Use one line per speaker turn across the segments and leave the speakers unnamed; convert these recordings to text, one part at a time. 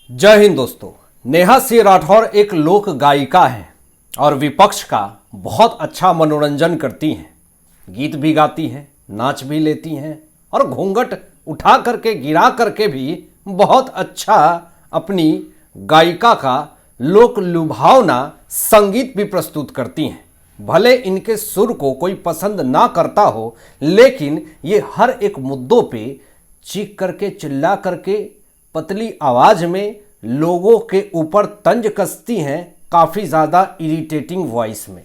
जय हिंद दोस्तों। नेहा सिंह राठौर एक लोक गायिका हैं और विपक्ष का बहुत अच्छा मनोरंजन करती हैं। गीत भी गाती हैं, नाच भी लेती हैं और घूंघट उठा करके गिरा करके भी बहुत अच्छा अपनी गायिका का लोक लुभावना संगीत भी प्रस्तुत करती हैं। भले इनके सुर को कोई पसंद ना करता हो, लेकिन ये हर एक मुद्दों पे चीख करके चिल्ला करके पतली आवाज में लोगों के ऊपर तंज कसती हैं, काफी ज्यादा इरिटेटिंग वॉइस में।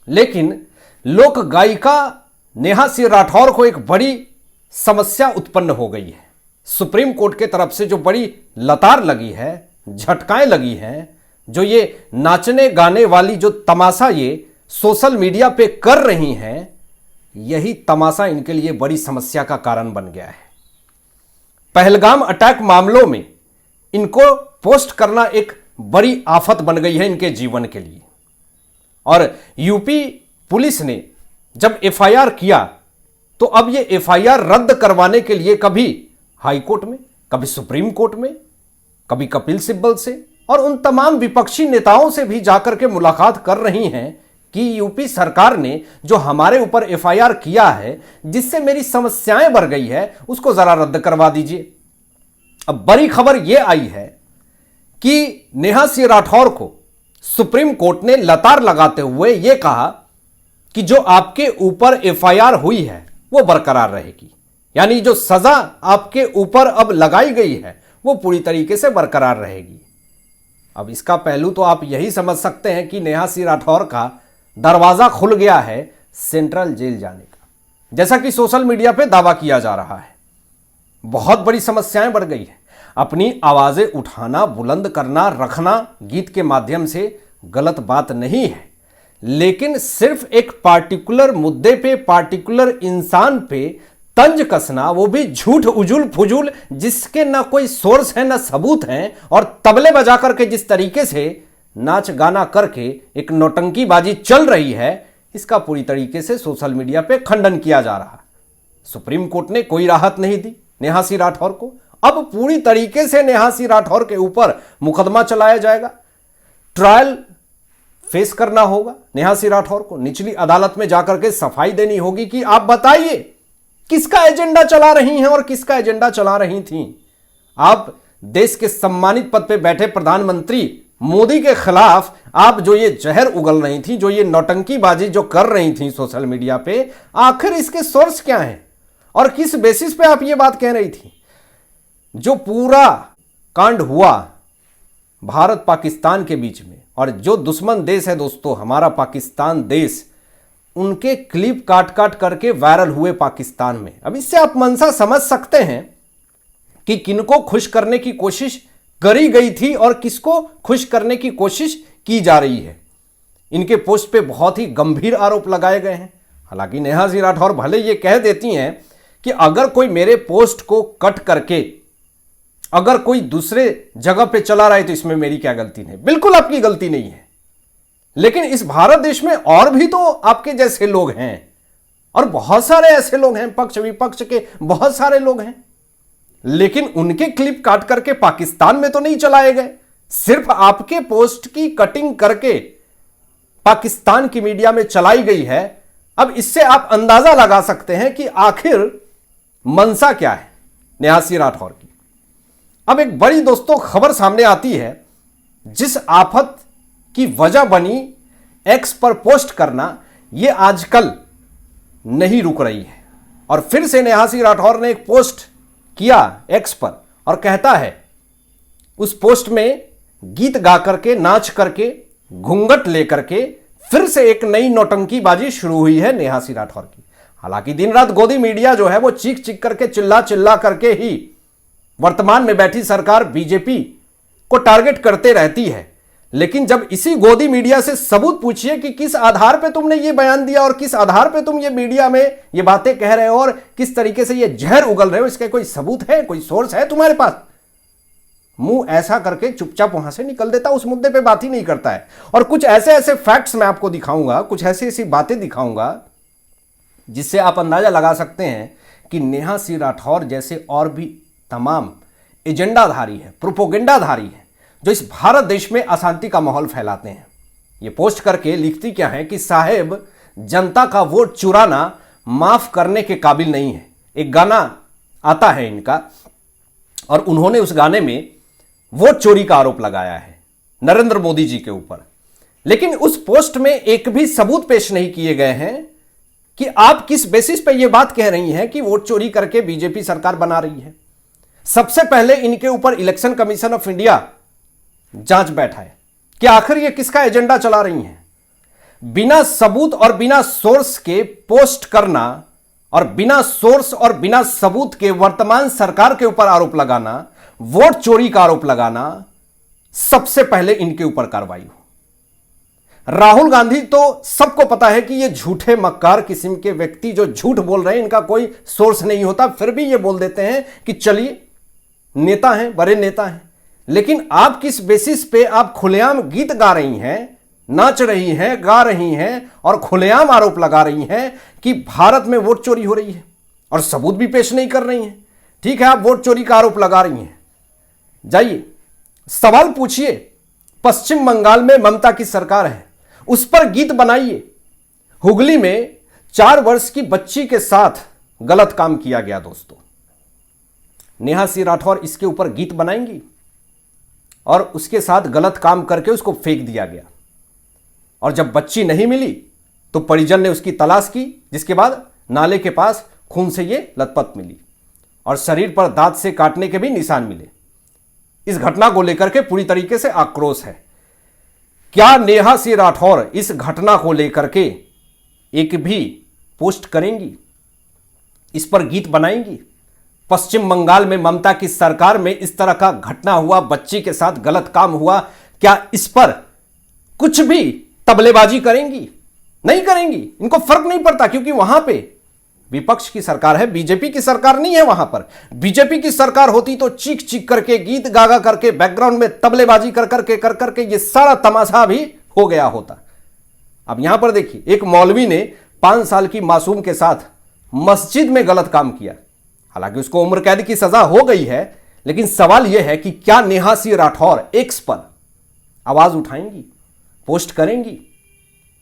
लेकिन लोक गायिका नेहा सिंह राठौर को एक बड़ी समस्या उत्पन्न हो गई है। सुप्रीम कोर्ट के तरफ से जो बड़ी लतार लगी है, झटकाएं लगी हैं, जो ये नाचने गाने वाली जो तमाशा ये सोशल मीडिया पे कर रही हैं, यही तमाशा इनके लिए बड़ी समस्या का कारण बन गया है। पहलगाम अटैक मामलों में इनको पोस्ट करना एक बड़ी आफत बन गई है इनके जीवन के लिए। और यूपी पुलिस ने जब एफआईआर किया तो अब ये एफआईआर रद्द करवाने के लिए कभी हाई कोर्ट में, कभी सुप्रीम कोर्ट में, कभी कपिल सिब्बल से और उन तमाम विपक्षी नेताओं से भी जाकर के मुलाकात कर रही हैं कि यूपी सरकार ने जो हमारे ऊपर एफआईआर किया है, जिससे मेरी समस्याएं बढ़ गई है, उसको जरा रद्द करवा दीजिए। अब बड़ी खबर यह आई है कि नेहा सिंह राठौर को सुप्रीम कोर्ट ने लतार लगाते हुए यह कहा कि जो आपके ऊपर एफआईआर हुई है वो बरकरार रहेगी, यानी जो सजा आपके ऊपर अब लगाई गई है वो पूरी तरीके से बरकरार रहेगी। अब इसका पहलू तो आप यही समझ सकते हैं कि नेहा सिंह राठौर का दरवाजा खुल गया है सेंट्रल जेल जाने का, जैसा कि सोशल मीडिया पे दावा किया जा रहा है। बहुत बड़ी समस्याएं बढ़ गई है। अपनी आवाजें उठाना, बुलंद करना, रखना गीत के माध्यम से गलत बात नहीं है, लेकिन सिर्फ एक पार्टिकुलर मुद्दे पे, पार्टिकुलर इंसान पे तंज कसना, वो भी झूठ उजुल फुजुल, जिसके ना कोई सोर्स है ना सबूत है, और तबले बजा करके जिस तरीके से नाच गाना करके एक नौटंकीबाजी चल रही है, इसका पूरी तरीके से सोशल मीडिया पे खंडन किया जा रहा है। सुप्रीम कोर्ट ने कोई राहत नहीं दी नेहा सिंह राठौर को। अब पूरी तरीके से नेहा सिंह राठौर के ऊपर मुकदमा चलाया जाएगा, ट्रायल फेस करना होगा नेहा सिंह राठौर को। निचली अदालत में जाकर के सफाई देनी होगी कि आप बताइए किसका एजेंडा चला रही हैं और किसका एजेंडा चला रही थी। आप देश के सम्मानित पद पे बैठे प्रधानमंत्री मोदी के खिलाफ आप जो ये जहर उगल रही थी, जो ये नौटंकीबाजी जो कर रही थी सोशल मीडिया पे, आखिर इसके सोर्स क्या हैं और किस बेसिस पे आप ये बात कह रही थी। जो पूरा कांड हुआ भारत पाकिस्तान के बीच में, और जो दुश्मन देश है दोस्तों हमारा पाकिस्तान देश, उनके क्लिप काट काट करके वायरल हुए पाकिस्तान में। अब इससे आप मंशा समझ सकते हैं कि किनको खुश करने की कोशिश करी गई थी और किसको खुश करने की कोशिश की जा रही है। इनके पोस्ट पे बहुत ही गंभीर आरोप लगाए गए हैं। हालांकि नेहा सिंह राठौर भले ये कह देती हैं कि अगर कोई मेरे पोस्ट को कट करके अगर कोई दूसरे जगह पे चला रहा है तो इसमें मेरी क्या गलती नहीं। बिल्कुल आपकी गलती नहीं है, लेकिन इस भारत देश में और भी तो आपके जैसे लोग हैं और बहुत सारे ऐसे लोग हैं, पक्ष विपक्ष के बहुत सारे लोग हैं, लेकिन उनके क्लिप काट करके पाकिस्तान में तो नहीं चलाए गए। सिर्फ आपके पोस्ट की कटिंग करके पाकिस्तान की मीडिया में चलाई गई है। अब इससे आप अंदाजा लगा सकते हैं कि आखिर मंशा क्या है नेहा सिंह राठौर की। अब एक बड़ी दोस्तों खबर सामने आती है, जिस आफत की वजह बनी एक्स पर पोस्ट करना, यह आजकल नहीं रुक रही है। और फिर से नेहा सिंह राठौर ने एक पोस्ट किया एक्स पर और कहता है, उस पोस्ट में गीत गा करके, नाच करके, घूंघट लेकर के फिर से एक नई नौटंकीबाजी शुरू हुई है नेहा सिंह राठौर की। हालांकि दिन रात गोदी मीडिया जो है वो चीख चीख करके, चिल्ला चिल्ला करके ही वर्तमान में बैठी सरकार बीजेपी को टारगेट करते रहती है। लेकिन जब इसी गोदी मीडिया से सबूत पूछिए कि किस आधार पे तुमने ये बयान दिया और किस आधार पे तुम ये मीडिया में ये बातें कह रहे हो और किस तरीके से ये जहर उगल रहे हो, इसके कोई सबूत है, कोई सोर्स है तुम्हारे पास, मुंह ऐसा करके चुपचाप वहां से निकल देता, उस मुद्दे पे बात ही नहीं करता है। और कुछ ऐसे ऐसे फैक्ट्स मैं आपको दिखाऊंगा, कुछ ऐसी ऐसी बातें दिखाऊंगा जिससे आप अंदाजा लगा सकते हैं कि नेहा सिंह राठौर जैसे और भी तमाम एजेंडाधारी है, प्रोपोगेंडाधारी है, जो इस भारत देश में अशांति का माहौल फैलाते हैं। ये पोस्ट करके लिखती क्या है कि साहेब जनता का वोट चुराना माफ करने के काबिल नहीं है। एक गाना आता है इनका और उन्होंने उस गाने में वोट चोरी का आरोप लगाया है नरेंद्र मोदी जी के ऊपर, लेकिन उस पोस्ट में एक भी सबूत पेश नहीं किए गए हैं कि आप किस बेसिस पे ये बात कह रही हैं कि वोट चोरी करके बीजेपी सरकार बना रही है। सबसे पहले इनके ऊपर इलेक्शन कमीशन ऑफ इंडिया जांच बैठा है कि आखिर ये किसका एजेंडा चला रही हैं। बिना सबूत और बिना सोर्स के पोस्ट करना और बिना सोर्स और बिना सबूत के वर्तमान सरकार के ऊपर आरोप लगाना, वोट चोरी का आरोप लगाना, सबसे पहले इनके ऊपर कार्रवाई हो। राहुल गांधी तो सबको पता है कि ये झूठे मक्कार किस्म के व्यक्ति जो झूठ बोल रहे हैं, इनका कोई सोर्स नहीं होता, फिर भी ये बोल देते हैं कि चलिए नेता हैं, बड़े नेता हैं। लेकिन आप किस बेसिस पे आप खुलेआम गीत गा रही हैं, नाच रही हैं, गा रही हैं और खुलेआम आरोप लगा रही हैं कि भारत में वोट चोरी हो रही है और सबूत भी पेश नहीं कर रही हैं। ठीक है, आप वोट चोरी का आरोप लगा रही हैं, जाइए सवाल पूछिए। पश्चिम बंगाल में ममता की सरकार है, उस पर गीत बनाइए। हुगली में 4 वर्ष की बच्ची के साथ गलत काम किया गया दोस्तों। नेहा सिंह राठौर इसके ऊपर गीत बनाएंगी और उसके साथ गलत काम करके उसको फेंक दिया गया और जब बच्ची नहीं मिली तो परिजन ने उसकी तलाश की, जिसके बाद नाले के पास खून से ये लथपथ मिली और शरीर पर दांत से काटने के भी निशान मिले। इस घटना को लेकर के पूरी तरीके से आक्रोश है। क्या नेहा सिंह राठौर इस घटना को लेकर के एक भी पोस्ट करेंगी, इस पर गीत बनाएंगी? पश्चिम बंगाल में ममता की सरकार में इस तरह का घटना हुआ, बच्ची के साथ गलत काम हुआ, क्या इस पर कुछ भी तबलेबाजी करेंगी? नहीं करेंगी। इनको फर्क नहीं पड़ता, क्योंकि वहां पे विपक्ष की सरकार है, बीजेपी की सरकार नहीं है। वहां पर बीजेपी की सरकार होती तो चीख चीख करके, गीत गागा करके, बैकग्राउंड में तबलेबाजी कर करके ये सारा तमाशा भी हो गया होता। अब यहां पर देखिए, एक मौलवी ने 5 साल की मासूम के साथ मस्जिद में गलत काम किया। हालांकि उसको उम्र कैद की सजा हो गई है, लेकिन सवाल यह है कि क्या नेहा सिंह राठौर एक्स पर आवाज उठाएंगी, पोस्ट करेंगी,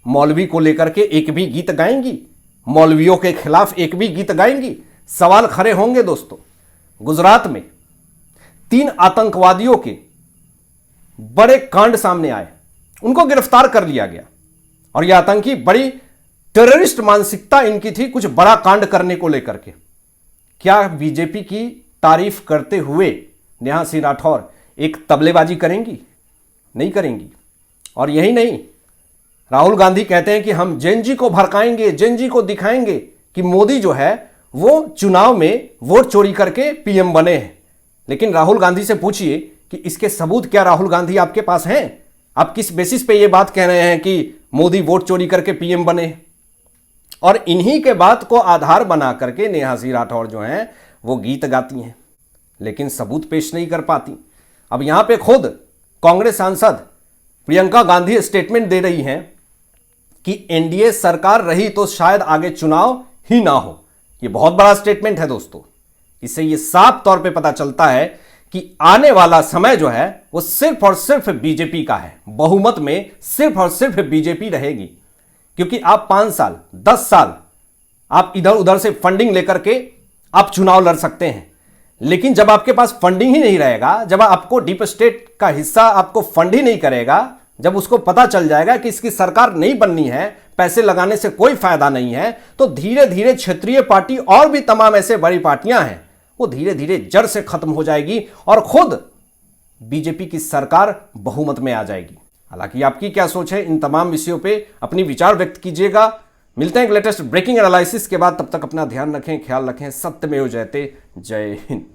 मौलवी को लेकर के एक भी गीत गाएंगी, मौलवियों के खिलाफ एक भी गीत गाएंगी? सवाल खड़े होंगे दोस्तों। गुजरात में 3 आतंकवादियों के बड़े कांड सामने आए, उनको गिरफ्तार कर लिया गया और यह आतंकी बड़ी टेररिस्ट मानसिकता इनकी थी, कुछ बड़ा कांड करने को लेकर के। क्या बीजेपी की तारीफ करते हुए नेहा सिंह राठौर एक तबलेबाजी करेंगी? नहीं करेंगी। और यही नहीं, राहुल गांधी कहते हैं कि हम जेनजी को भड़काएंगे, जेनजी को दिखाएंगे कि मोदी जो है वो चुनाव में वोट चोरी करके पीएम बने हैं। लेकिन राहुल गांधी से पूछिए कि इसके सबूत क्या राहुल गांधी आपके पास हैं? आप किस बेसिस पे ये बात कह रहे हैं कि मोदी वोट चोरी करके पीएम बने? और इन्हीं के बात को आधार बना करके नेहा सिंह राठौर जो हैं वो गीत गाती हैं, लेकिन सबूत पेश नहीं कर पाती। अब यहां पे खुद कांग्रेस सांसद प्रियंका गांधी स्टेटमेंट दे रही हैं कि एनडीए सरकार रही तो शायद आगे चुनाव ही ना हो। यह बहुत बड़ा स्टेटमेंट है दोस्तों। इससे यह साफ तौर पे पता चलता है कि आने वाला समय जो है वो सिर्फ और सिर्फ बीजेपी का है। बहुमत में सिर्फ और सिर्फ बीजेपी रहेगी, क्योंकि आप 5 साल 10 साल आप इधर उधर से फंडिंग लेकर के आप चुनाव लड़ सकते हैं, लेकिन जब आपके पास फंडिंग ही नहीं रहेगा, जब आपको डीप स्टेट का हिस्सा आपको फंड ही नहीं करेगा, जब उसको पता चल जाएगा कि इसकी सरकार नहीं बननी है, पैसे लगाने से कोई फायदा नहीं है, तो धीरे धीरे क्षेत्रीय पार्टी और भी तमाम ऐसे बड़ी पार्टियां हैं वो धीरे धीरे जड़ से खत्म हो जाएगी और खुद बीजेपी की सरकार बहुमत में आ जाएगी। हालांकि आपकी क्या सोच है इन तमाम विषयों पे अपनी विचार व्यक्त कीजिएगा। मिलते हैं एक लेटेस्ट ब्रेकिंग एनालिसिस के बाद, तब तक अपना ध्यान रखें, ख्याल रखें। सत्यमेव जयते। जय हिंद।